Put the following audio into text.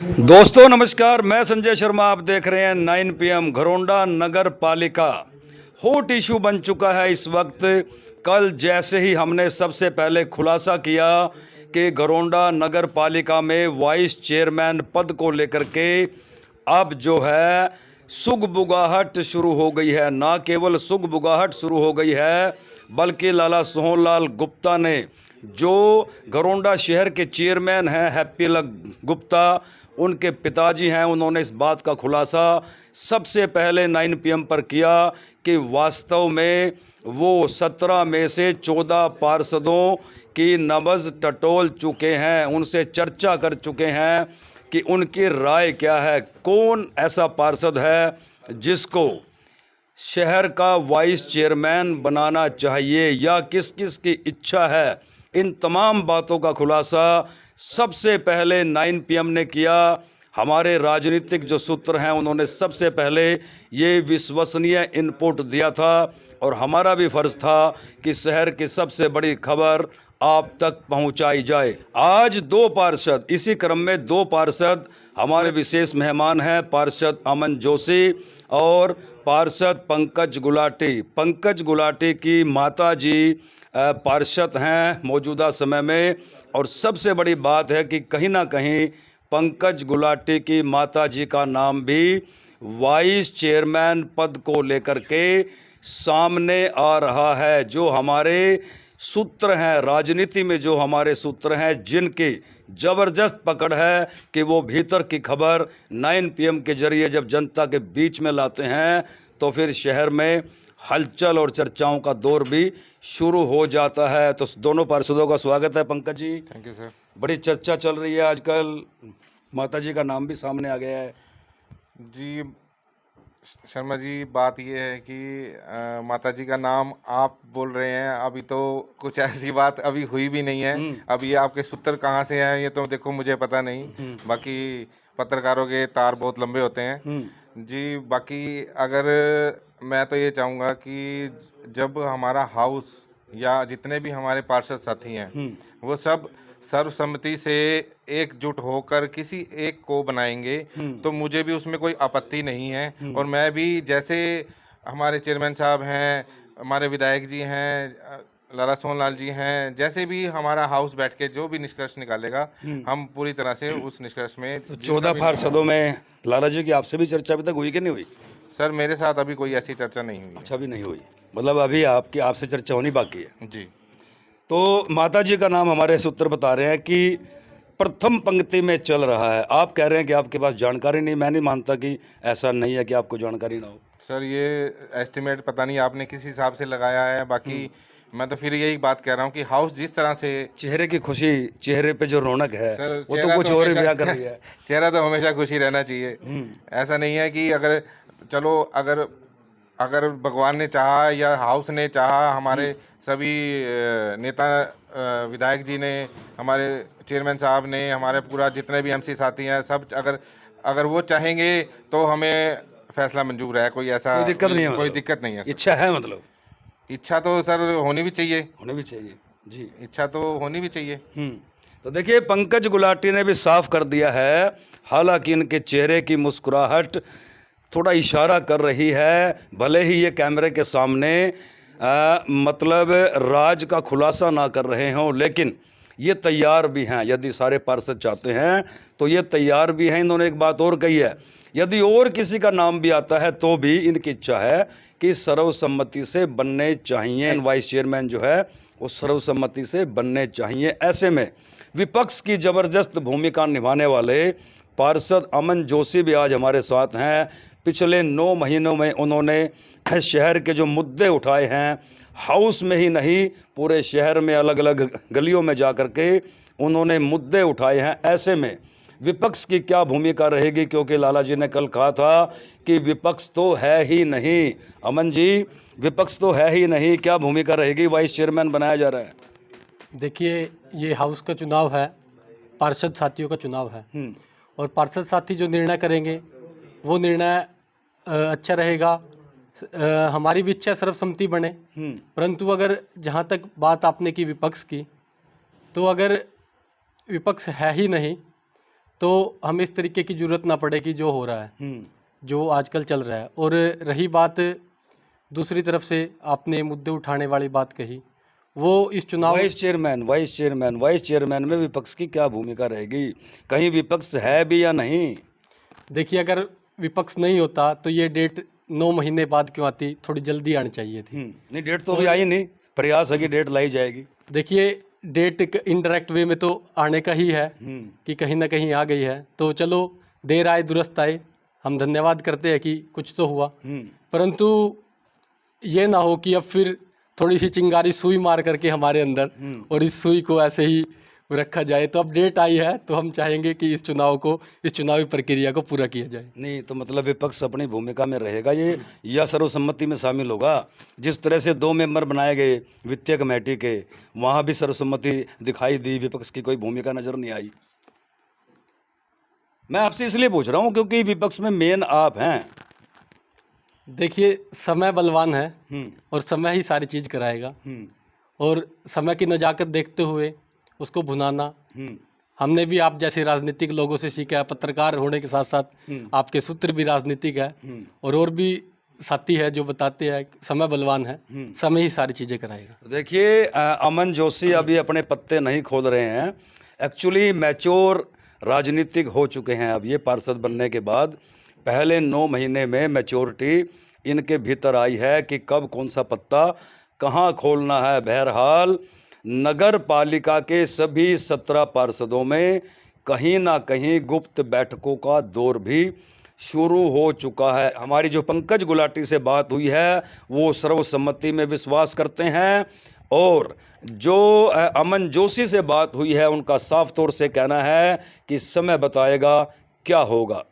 दोस्तों नमस्कार, मैं संजय शर्मा। आप देख रहे हैं 9 PM। घरोंडा नगर पालिका हॉट इशू बन चुका है इस वक्त। कल जैसे ही हमने सबसे पहले खुलासा किया कि घरोंडा नगर पालिका में वाइस चेयरमैन पद को लेकर के अब जो है सुगबुगाहट शुरू हो गई है। ना केवल सुगबुगाहट शुरू हो गई है, बल्कि लाला सोहनलाल गुप्ता ने, जो घरोंडा शहर के चेयरमैन हैं हैप्पी गुप्ता, उनके पिताजी हैं, उन्होंने इस बात का खुलासा सबसे पहले 9 PM पर किया कि वास्तव में वो 17 में से 14 पार्षदों की नब्ज़ टटोल चुके हैं, उनसे चर्चा कर चुके हैं कि उनकी राय क्या है, कौन ऐसा पार्षद है जिसको शहर का वाइस चेयरमैन बनाना चाहिए या किस किस की इच्छा है। इन तमाम बातों का खुलासा सबसे पहले 9 PM ने किया। हमारे राजनीतिक जो सूत्र हैं उन्होंने सबसे पहले ये विश्वसनीय इनपुट दिया था और हमारा भी फ़र्ज़ था कि शहर की सबसे बड़ी खबर आप तक पहुंचाई जाए। आज 2 पार्षद, इसी क्रम में 2 पार्षद हमारे विशेष मेहमान हैं, पार्षद अमन जोशी और पार्षद पंकज गुलाटी। पंकज गुलाटी की माता जी पार्षद हैं मौजूदा समय में, और सबसे बड़ी बात है कि कहीं ना कहीं पंकज गुलाटी की माता जी का नाम भी वाइस चेयरमैन पद को लेकर के सामने आ रहा है। जो हमारे सूत्र हैं राजनीति में, जो हमारे सूत्र हैं जिनकी ज़बरदस्त पकड़ है कि वो भीतर की खबर 9 PM के जरिए जब जनता के बीच में लाते हैं तो फिर शहर में हलचल और चर्चाओं का दौर भी शुरू हो जाता है। तो दोनों पार्षदों का स्वागत है। Pankaj ji, thank you sir. बड़ी चर्चा चल रही है आजकल, माता जी का नाम भी सामने आ गया है। जी शर्मा जी, बात ये है कि माता जी का नाम आप बोल रहे हैं, अभी तो कुछ ऐसी बात अभी हुई भी नहीं है। अब ये आपके सूत्र कहाँ से हैं ये तो देखो मुझे पता नहीं, बाकी पत्रकारों के तार बहुत लंबे होते हैं जी। बाकी अगर मैं तो ये चाहूँगा कि जब हमारा हाउस या जितने भी हमारे पार्षद साथी हैं वो सब सर्वसम्मति से एकजुट होकर किसी एक को बनाएंगे तो मुझे भी उसमें कोई आपत्ति नहीं है। और मैं भी, जैसे हमारे चेयरमैन साहब हैं, हमारे विधायक जी हैं, लाला सोहनलाल जी हैं, जैसे भी हमारा हाउस बैठ के जो भी निष्कर्ष निकालेगा हम पूरी तरह से उस निष्कर्ष में। तो 14 पार्षदों में लाला जी की आपसे भी चर्चा अभी तक हुई कि नहीं हुई? सर मेरे साथ अभी कोई ऐसी चर्चा नहीं हुई। अच्छा, भी नहीं हुई, मतलब अभी आपसे चर्चा होनी बाकी है जी। तो माता जी का नाम हमारे सूत्र बता रहे हैं कि प्रथम पंक्ति में चल रहा है। आप कह रहे हैं कि आपके पास जानकारी नहीं। मैं नहीं मानता कि ऐसा नहीं है कि आपको जानकारी ना हो। सर ये एस्टिमेट पता नहीं आपने किस हिसाब से लगाया है, बाकी मैं तो फिर यही बात कह रहा हूँ कि हाउस जिस तरह से, चेहरे की खुशी, चेहरे पे जो रौनक है सर, वो तो कुछ और ही बयां कर रही है। चेहरा तो हमेशा खुशी रहना चाहिए। ऐसा नहीं है कि अगर चलो अगर भगवान ने चाहा या हाउस ने चाहा, हमारे सभी नेता, विधायक जी ने, हमारे चेयरमैन साहब ने, हमारे पूरा जितने भी MC साथी हैं, सब अगर वो चाहेंगे तो हमें फैसला मंजूर है। कोई ऐसा कोई दिक्कत नहीं है, कोई दिक्कत नहीं है। इच्छा है, मतलब इच्छा तो सर होनी भी चाहिए। होनी भी चाहिए जी, इच्छा तो होनी भी चाहिए। तो देखिए पंकज गुलाटी ने भी साफ कर दिया है, हालांकि इनके चेहरे की मुस्कुराहट थोड़ा इशारा कर रही है, भले ही ये कैमरे के सामने मतलब राज का खुलासा ना कर रहे हों, लेकिन ये तैयार भी हैं। यदि सारे पार्षद चाहते हैं तो ये तैयार भी हैं। इन्होंने एक बात और कही है, यदि और किसी का नाम भी आता है तो भी इनकी इच्छा है कि सर्वसम्मति से बनने चाहिए। वाइस चेयरमैन जो है वो सर्वसम्मति से बनने चाहिए। ऐसे में विपक्ष की ज़बरदस्त भूमिका निभाने वाले पार्षद अमन जोशी भी आज हमारे साथ हैं। पिछले 9 महीनों में उन्होंने शहर के जो मुद्दे उठाए हैं, हाउस में ही नहीं पूरे शहर में अलग अलग गलियों में जा कर के उन्होंने मुद्दे उठाए हैं। ऐसे में विपक्ष की क्या भूमिका रहेगी, क्योंकि लाला जी ने कल कहा था कि विपक्ष तो है ही नहीं। अमन जी, विपक्ष तो है ही नहीं, क्या भूमिका रहेगी? वाइस चेयरमैन बनाया जा रहा है। देखिए, ये हाउस का चुनाव है, पार्षद साथियों का चुनाव है, और पार्षद साथी जो निर्णय करेंगे वो निर्णय अच्छा रहेगा। हमारी भी इच्छा सर्वसम्मति बने, परंतु अगर जहाँ तक बात आपने की विपक्ष की, तो अगर विपक्ष है ही नहीं तो हमें इस तरीके की ज़रूरत ना पड़े कि जो हो रहा है, जो आजकल चल रहा है। और रही बात दूसरी तरफ से आपने मुद्दे उठाने वाली बात कही, वो इस चुनाव वाइस चेयरमैन में विपक्ष की क्या भूमिका रहेगी? कहीं विपक्ष है भी या नहीं? देखिए, अगर विपक्ष नहीं होता तो ये डेट 9 महीने बाद क्यों आती, थोड़ी जल्दी आनी चाहिए थी। नहीं, डेट तो अभी आई नहीं, प्रयास है कि डेट लाई जाएगी। देखिए, डेट इनडायरेक्ट वे में तो आने का ही है कि कहीं ना कहीं आ गई है, तो चलो देर आए दुरुस्त आए, हम धन्यवाद करते हैं कि कुछ तो हुआ। परंतु ये ना हो कि अब फिर थोड़ी सी चिंगारी सुई मार करके हमारे अंदर और इस सुई को ऐसे ही रखा जाए। तो अब डेट आई है तो हम चाहेंगे कि इस चुनावी प्रक्रिया को पूरा किया जाए। नहीं तो मतलब विपक्ष अपनी भूमिका में रहेगा ये, या सर्वसम्मति में शामिल होगा? जिस तरह से 2 मेंबर बनाए गए वित्तीय कमेटी के, वहाँ भी सर्वसम्मति दिखाई दी, विपक्ष की कोई भूमिका नजर नहीं आई। मैं आपसे इसलिए पूछ रहा हूँ क्योंकि विपक्ष में मेन आप हैं। देखिए, समय बलवान है और समय ही सारी चीज़ कराएगा, और समय की नज़ाकत देखते हुए उसको भुनाना हमने भी आप जैसे राजनीतिक लोगों से सीखा है। पत्रकार होने के साथ साथ आपके सूत्र भी राजनीतिक है, और भी साथी है जो बताते हैं समय बलवान है, समय ही सारी चीज़ें कराएगा। देखिए, अमन जोशी अभी अपने पत्ते नहीं खोल रहे हैं, एक्चुअली मैच्योर राजनीतिक हो चुके हैं। अब ये पार्षद बनने के बाद पहले 9 महीने में मैच्योरिटी इनके भीतर आई है कि कब कौन सा पत्ता कहाँ खोलना है। बहरहाल नगर पालिका के सभी 17 पार्षदों में कहीं ना कहीं गुप्त बैठकों का दौर भी शुरू हो चुका है। हमारी जो पंकज गुलाटी से बात हुई है वो सर्वसम्मति में विश्वास करते हैं, और जो अमन जोशी से बात हुई है उनका साफ तौर से कहना है कि समय बताएगा क्या होगा।